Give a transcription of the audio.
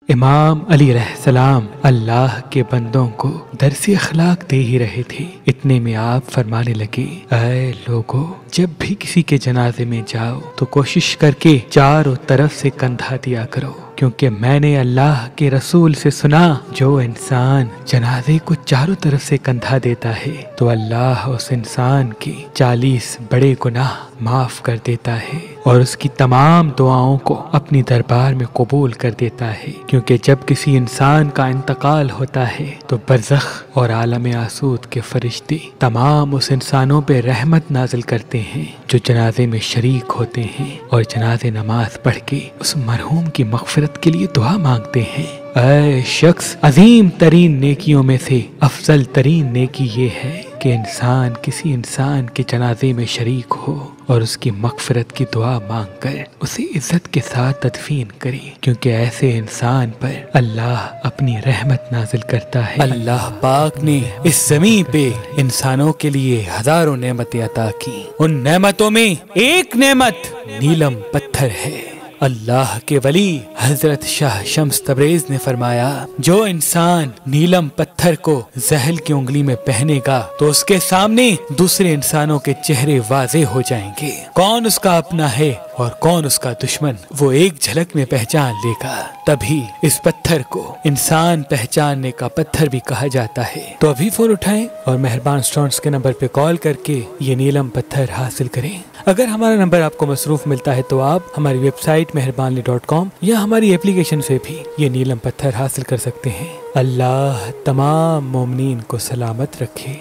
امام علی علیہ السلام اللہ کے بندوں کو درس اخلاق دے ہی رہے تھے، اتنے میں آپ فرمانے لگے، اے لوگو، جب بھی کسی کے جنازے میں جاؤ تو کوشش کر کے چاروں طرف سے کندھا دیا کرو، کیونکہ میں نے اللہ کے رسول سے سنا، جو انسان جنازے کو چاروں طرف سے کندھا دیتا ہے تو اللہ اس انسان کے 40 بڑے گناہ معاف کر دیتا ہے اور اس کی تمام دعاؤں کو اپنی دربار میں قبول کر دیتا ہے، کیونکہ جب کسی انسان کا انتقال ہوتا ہے تو برزخ اور عالم آسود کے فرشتے تمام اس انسانوں پہ رحمت نازل کرتے ہیں جو جنازے میں شریک ہوتے ہیں اور جنازے نماز پڑھ کے اس مرحوم کی مغفرت کے لیے دعا مانگتے ہیں۔ اے شخص، عظیم ترین نیکیوں میں سے افضل ترین نیکی یہ ہے کہ انسان کسی انسان کے جنازے میں شریک ہو اور اس کی مغفرت کی دعا مانگ کر اسے عزت کے ساتھ تدفین کرے، کیونکہ ایسے انسان پر اللہ اپنی رحمت نازل کرتا ہے۔ اللہ پاک نے اس زمین پہ انسانوں کے لیے ہزاروں نعمتیں عطا کی، ان نعمتوں میں ایک نعمت نیلم پتھر ہے۔ اللہ کے ولی حضرت شاہ شمس تبریز نے فرمایا، جو انسان نیلم پتھر کو زحل کی انگلی میں پہنے گا تو اس کے سامنے دوسرے انسانوں کے چہرے واضح ہو جائیں گے، کون اس کا اپنا ہے اور کون اس کا دشمن وہ ایک جھلک میں پہچان لے گا۔ تبھی اس پتھر کو انسان پہچاننے کا پتھر بھی کہا جاتا ہے۔ تو ابھی فون اٹھائیں اور مہربان اسٹونز کے نمبر پہ کال کر کے یہ نیلم پتھر حاصل کریں۔ اگر ہمارا نمبر آپ کو مصروف ملتا ہے تو آپ ہماری ویب سائٹ meherbanli.com یا ہماری اپلیکیشن سے بھی یہ نیلم پتھر حاصل کر سکتے ہیں۔ اللہ تمام مومنین کو سلامت رکھے۔